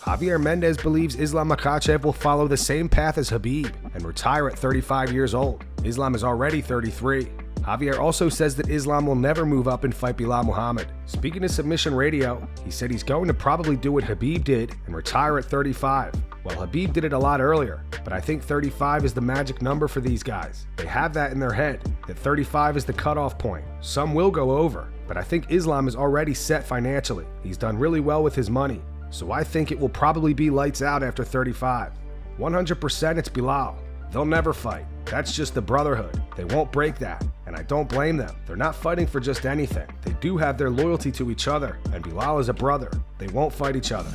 Javier Mendez believes Islam Makhachev will follow the same path as Khabib and retire at 35 years old. Islam is already 33. Javier also says that Islam will never move up and fight Belal Muhammad. Speaking to Submission Radio, he said he's going to probably do what Khabib did and retire at 35. Well, Khabib did it a lot earlier, but I think 35 is the magic number for these guys. They have that in their head, that 35 is the cutoff point. Some will go over, but I think Islam is already set financially. He's done really well with his money, so I think it will probably be lights out after 35. 100% it's Belal. They'll never fight. That's just the brotherhood. They won't break that, and I don't blame them. They're not fighting for just anything. They do have their loyalty to each other, and Belal is a brother. They won't fight each other.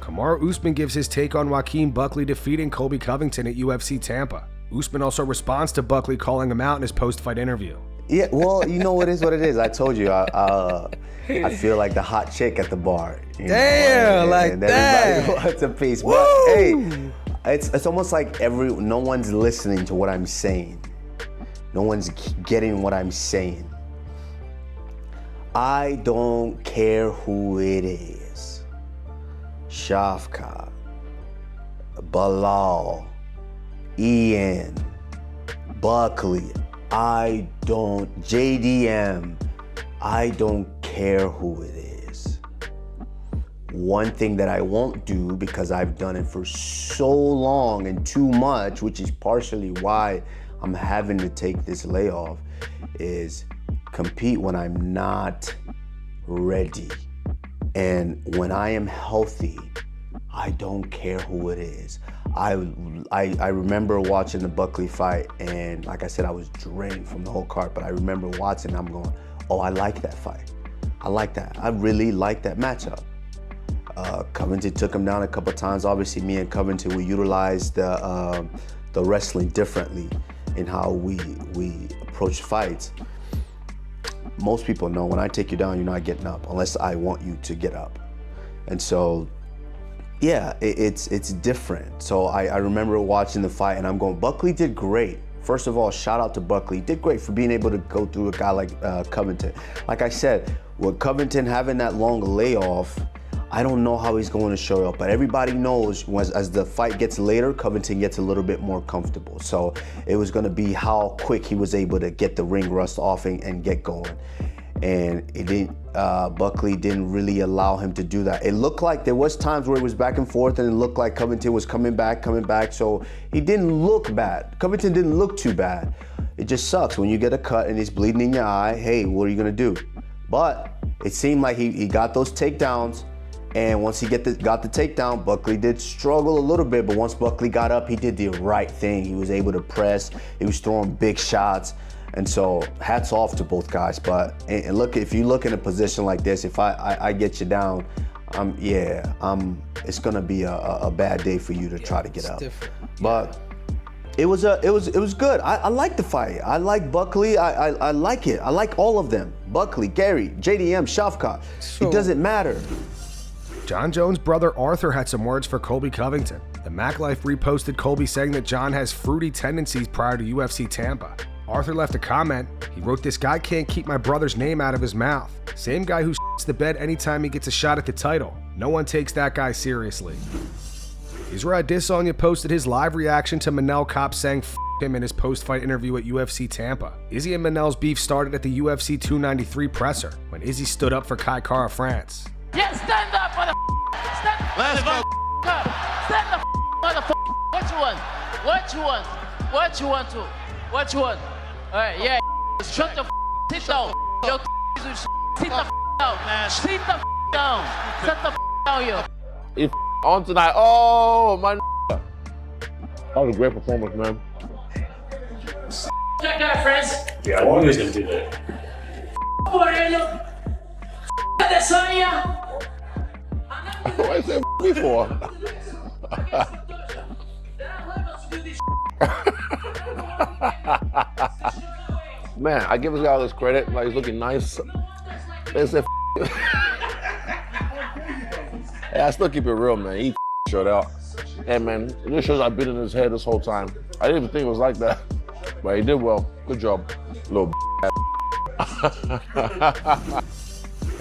Kamaru Usman gives his take on Joaquin Buckley defeating Colby Covington at UFC Tampa. Usman also responds to Buckley calling him out in his post-fight interview. Yeah, well, you know, it is what it is. I told you, I feel like the hot chick at the bar. Damn, like that. Everybody wants a piece. But hey, it's almost like no one's listening to what I'm saying. No one's getting what I'm saying. I don't care who it is. Shavkat, Belal, Ian, Buckley, JDM, I don't care who it is. One thing that I won't do, because I've done it for so long and too much, which is partially why I'm having to take this layoff, is compete when I'm not ready. And when I am healthy, I don't care who it is. I remember watching the Buckley fight, and like I said, I was drained from the whole card, but I remember watching and I'm going, oh, I like that fight. I like that. I really like that matchup. Covington took him down a couple times. Obviously, me and Covington, we utilized the wrestling differently in how we approach fights. Most people know when I take you down, you're not getting up unless I want you to get up. And so, yeah, it's different. So I remember watching the fight and I'm going, Buckley did great. First of all, shout out to Buckley. He did great for being able to go through a guy like Covington. Like I said, with Covington having that long layoff, I don't know how he's going to show up, but everybody knows as the fight gets later, Covington gets a little bit more comfortable. So it was going to be how quick he was able to get the ring rust off and get going. And it didn't. Buckley didn't really allow him to do that. It looked like there was times where it was back and forth, and it looked like Covington was coming back. So he didn't look bad. Covington didn't look too bad. It just sucks when you get a cut and it's bleeding in your eye. Hey, what are you gonna do? But it seemed like he got those takedowns. And once he got the takedown, Buckley did struggle a little bit, but once Buckley got up, he did the right thing. He was able to press, he was throwing big shots. And so hats off to both guys. But and look, if you look in a position like this, if I get you down, it's gonna be a bad day for you to try to get up. But it was good. I like the fight. I like Buckley. I like it. I like all of them. Buckley, Gary, JDM, Shavkat. It doesn't matter. John Jones' brother Arthur had some words for Colby Covington. The Mac Life reposted Colby saying that John has fruity tendencies prior to UFC Tampa. Arthur left a comment. He wrote, "This guy can't keep my brother's name out of his mouth. Same guy who shits the bed anytime he gets a shot at the title. No one takes that guy seriously." Israel Adesanya posted his live reaction to Manel Kape saying "f*** him" in his post-fight interview at UFC Tampa. Izzy and Manel's beef started at the UFC 293 presser when Izzy stood up for Kai Kara France. Yeah, stand up, motherfucker! Stand up! Let's go! Stand up, motherfucker! What you want? What you want? What you want to? What you want? Alright, yeah. Shut the sit down. Your sit the down. Sit the down. Sit the down, yo. If on tonight, oh my. That was a great performance, man. Check out, friends. Yeah, I knew he was gonna do that. Moreno. Adesanya. What is that me for? Man, I give this guy all this credit. Like, he's looking nice. They said, hey, I still keep it real, man. He showed out. And man, it just shows I've been in his head this whole time. I didn't even think it was like that. But he did well. Good job, little.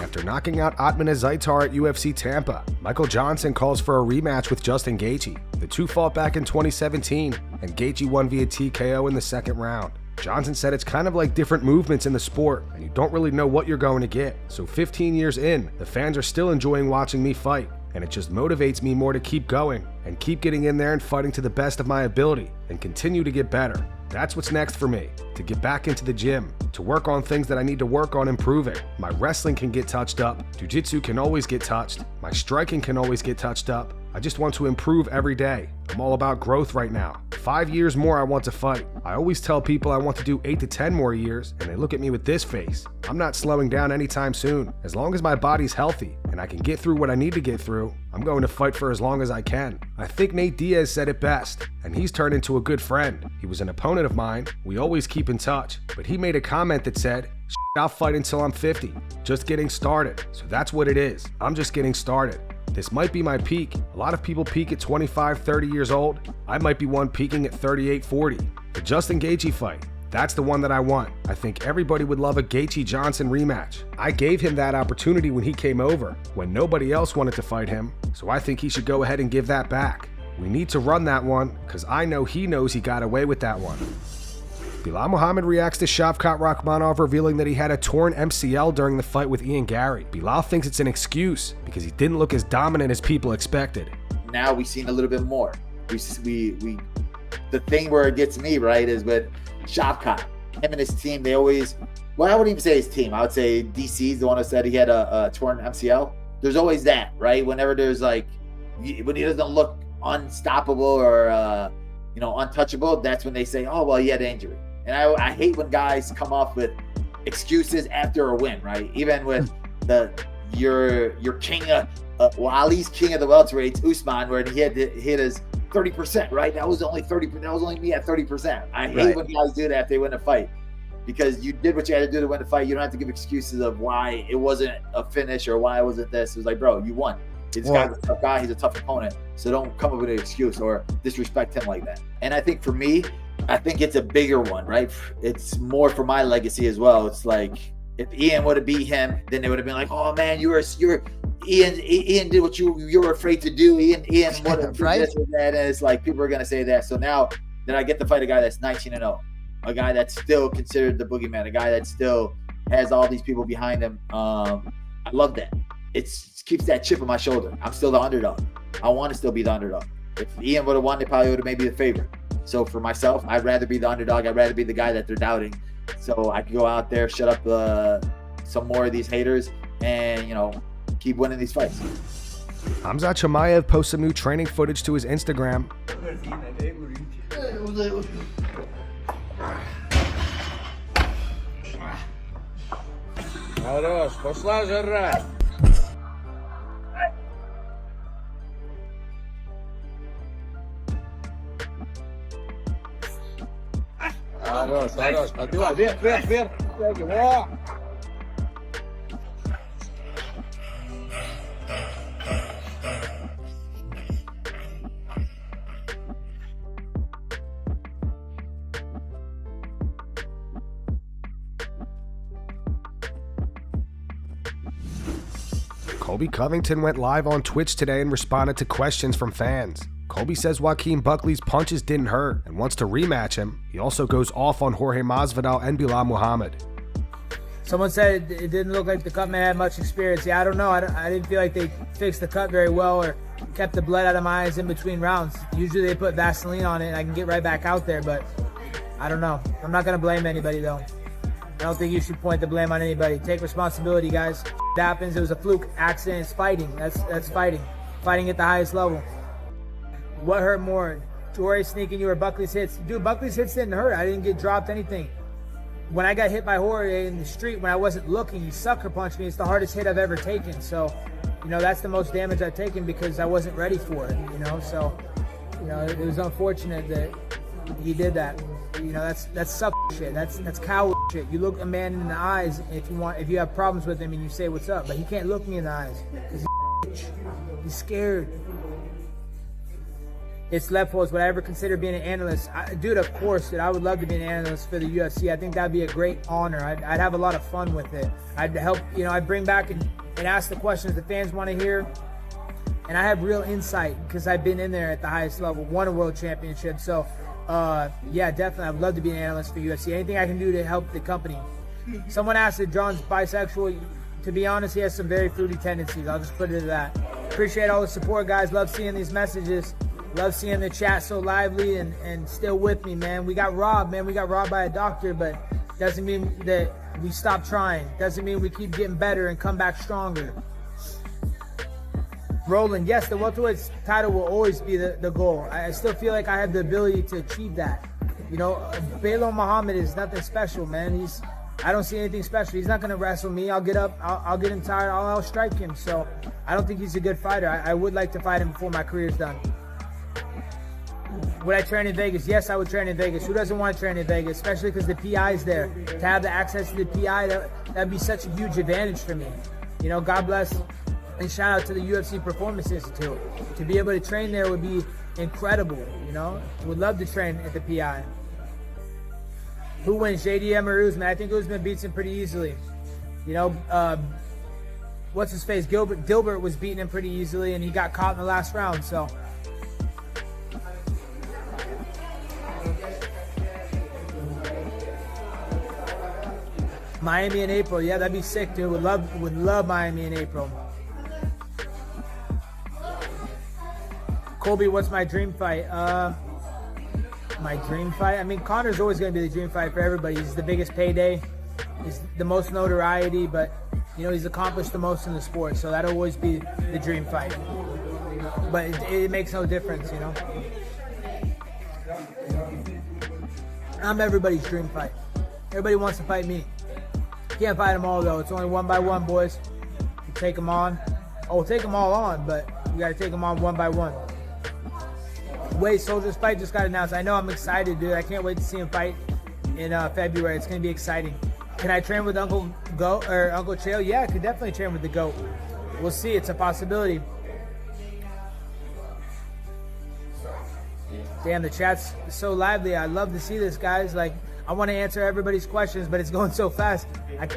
After After knocking out Atman Azaitar at UFC Tampa, Michael Johnson calls for a rematch with Justin Gaethje. The two fought back in 2017, and Gaethje won via TKO in the second round. Johnson said it's kind of like different movements in the sport, and you don't really know what you're going to get. So 15 years in, the fans are still enjoying watching me fight, and it just motivates me more to keep going and keep getting in there and fighting to the best of my ability and continue to get better. That's what's next for me, to get back into the gym, to work on things that I need to work on improving. My wrestling can get touched up, jiu-jitsu can always get touched, my striking can always get touched up. I just want to improve every day. I'm all about growth right now. 5 years more I want to fight. I always tell people I want to do 8 to 10 more years, and they look at me with this face. I'm not slowing down anytime soon. As long as my body's healthy and I can get through what I need to get through, I'm going to fight for as long as I can. I think Nate Diaz said it best, and he's turned into a good friend. He was an opponent of mine. We always keep in touch, but he made a comment that said, I'll fight until I'm 50. Just getting started. So that's what it is. I'm just getting started. This might be my peak. A lot of people peak at 25, 30 years old. I might be one peaking at 38, 40. The Justin Gaethje fight, that's the one that I want. I think everybody would love a Gaethje-Johnson rematch. I gave him that opportunity when he came over, when nobody else wanted to fight him, so I think he should go ahead and give that back. We need to run that one, because I know he knows he got away with that one. Belal Muhammad reacts to Shavkat Rakhmonov revealing that he had a torn MCL during the fight with Ian Gary. Belal thinks it's an excuse because he didn't look as dominant as people expected. Now we've seen a little bit more. The thing where it gets me, right, is with Shavkat. Him and his team, they always, well, I wouldn't even say his team. I would say DC's the one who said he had a torn MCL. There's always that, right? Whenever there's like, when he doesn't look unstoppable or, untouchable, that's when they say, oh, well, he had an injury. And I hate when guys come off with excuses after a win, right? Even with your king of, Ali's king of the welterweights, Usman, where he had to hit his 30%, right? That was only 30%. That was only me at 30%. I hate when guys do that if they win a fight, because you did what you had to do to win the fight. You don't have to give excuses of why it wasn't a finish or why it wasn't this. It was like, bro, you won. This guy's a tough guy. He's a tough opponent. So don't come up with an excuse or disrespect him like that. And I think for me, I think it's a bigger one, right? It's more for my legacy as well. It's like if Ian would have beat him, then they would have been like, "Oh man, you're Ian did what you were afraid to do. Ian would have done this or that." And it's like people are gonna say that. So now that I get to fight a guy that's 19-0, a guy that's still considered the boogeyman, a guy that still has all these people behind him. I love that. It keeps that chip on my shoulder. I'm still the underdog. I want to still be the underdog. If Ian would have won, they probably would have made me the favorite. So for myself, I'd rather be the underdog. I'd rather be the guy that they're doubting. So I can go out there, shut up some more of these haters, and keep winning these fights. Khamzat Chimaev posts some new training footage to his Instagram. Хорош, пошла жара. Хорош, подбивай, вверх, во! Colby Covington went live on Twitch today and responded to questions from fans. Colby says Joaquin Buckley's punches didn't hurt and wants to rematch him. He also goes off on Jorge Masvidal and Belal Muhammad. Someone said it didn't look like the cut man had much experience. Yeah, I don't know. I didn't feel like they fixed the cut very well or kept the blood out of my eyes in between rounds. Usually they put Vaseline on it and I can get right back out there, but I don't know. I'm not going to blame anybody, though. I don't think you should point the blame on anybody. Take responsibility, guys. It happens. It was a fluke accident. It's fighting. That's fighting. Fighting at the highest level. What hurt more? Jorge sneaking you or Buckley's hits? Dude, Buckley's hits didn't hurt. I didn't get dropped anything. When I got hit by Jorge in the street when I wasn't looking, he sucker punched me. It's the hardest hit I've ever taken. So, that's the most damage I've taken because I wasn't ready for it, So, it was unfortunate that he did that. That's suck shit. That's coward shit. You look a man in the eyes if you have problems with him and you say what's up, but he can't look me in the eyes because he's scared. It's left holes. Would I ever consider being an analyst? Dude, of course, I would love to be an analyst for the UFC. I think that'd be a great honor. I'd have a lot of fun with it. I'd help, I'd bring back and and ask the questions the fans want to hear. And I have real insight because I've been in there at the highest level, won a world championship. So, yeah, definitely, I'd love to be an analyst for UFC. Anything I can do to help the company. Someone asked if John's bisexual. To be honest, he has some very fruity tendencies. I'll just put it at that. Appreciate all the support, guys. Love seeing these messages. Love seeing the chat so lively and still with me, man. We got robbed, man. We got robbed by a doctor, but doesn't mean that we stop trying. Doesn't mean we keep getting better and come back stronger. Roland, yes, the welterweight title will always be the goal. I still feel like I have the ability to achieve that. You know, Belal Muhammad is nothing special, man. I don't see anything special. He's not going to wrestle me. I'll get up. I'll get him tired. I'll strike him. So I don't think he's a good fighter. I would like to fight him before my career's done. Would I train in Vegas? Yes, I would train in Vegas. Who doesn't want to train in Vegas? Especially because the PI is there. To have the access to the PI, that'd be such a huge advantage for me. You know, God bless and shout out to the UFC Performance Institute. To be able to train there would be incredible, you know? Would love to train at the PI. Who wins, JDM or Usman? I think Usman beats him pretty easily. You know, what's his face? Dilbert was beating him pretty easily, and he got caught in the last round, so. Miami in April, yeah, that'd be sick, dude. Would love Miami in April. Colby, what's my dream fight? My dream fight? I mean, Conor's always going to be the dream fight for everybody. He's the biggest payday. He's the most notoriety, but, you know, he's accomplished the most in the sport, so that'll always be the dream fight. But it makes no difference, you know? I'm everybody's dream fight. Everybody wants to fight me. Can't fight them all, though. It's only one by one, boys. You take them on. Oh, we'll take them all on, but you got to take them on one by one. Wade Soldier's fight just got announced. I know, I'm excited, dude. I can't wait to see him fight in February. It's going to be exciting. Can I train with Uncle Goat or Uncle Chael? Yeah, I could definitely train with the GOAT. We'll see. It's a possibility. Damn, the chat's so lively. I love to see this, guys. Like, I want to answer everybody's questions, but it's going so fast.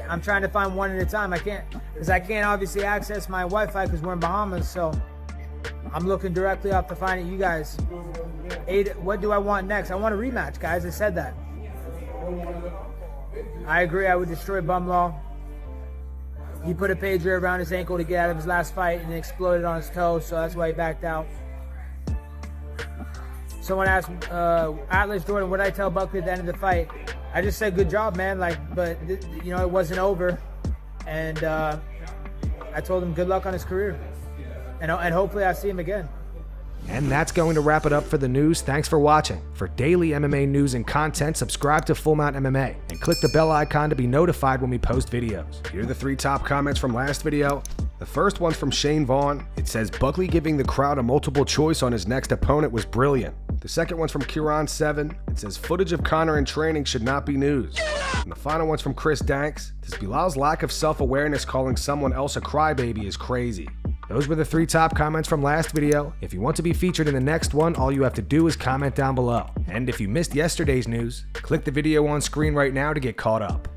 I'm trying to find one at a time. I can't obviously access my Wi-Fi because we're in Bahamas, so I'm looking directly off the phone at you guys. What do I want next? I want a rematch, guys. I said that. I agree. I would destroy Bumlaw. He put a pager around his ankle to get out of his last fight and exploded on his toe, so that's why he backed out. Someone asked Atlas Jordan, what did I tell Buckley at the end of the fight? I just said good job, man. But you know, it wasn't over, and I told him good luck on his career, and hopefully I see him again. And that's going to wrap it up for the news. Thanks for watching. For daily MMA news and content, subscribe to Full Mount MMA and click the bell icon to be notified when we post videos. Here are the 3 top comments from last video. The first one's from Shane Vaughn. It says, Buckley giving the crowd a multiple choice on his next opponent was brilliant. The second one's from Kieran7. It says, footage of Conor in training should not be news. And the final one's from Chris Danks. It says, Bilal's lack of self-awareness calling someone else a crybaby is crazy. Those were the 3 top comments from last video. If you want to be featured in the next one, all you have to do is comment down below. And if you missed yesterday's news, click the video on screen right now to get caught up.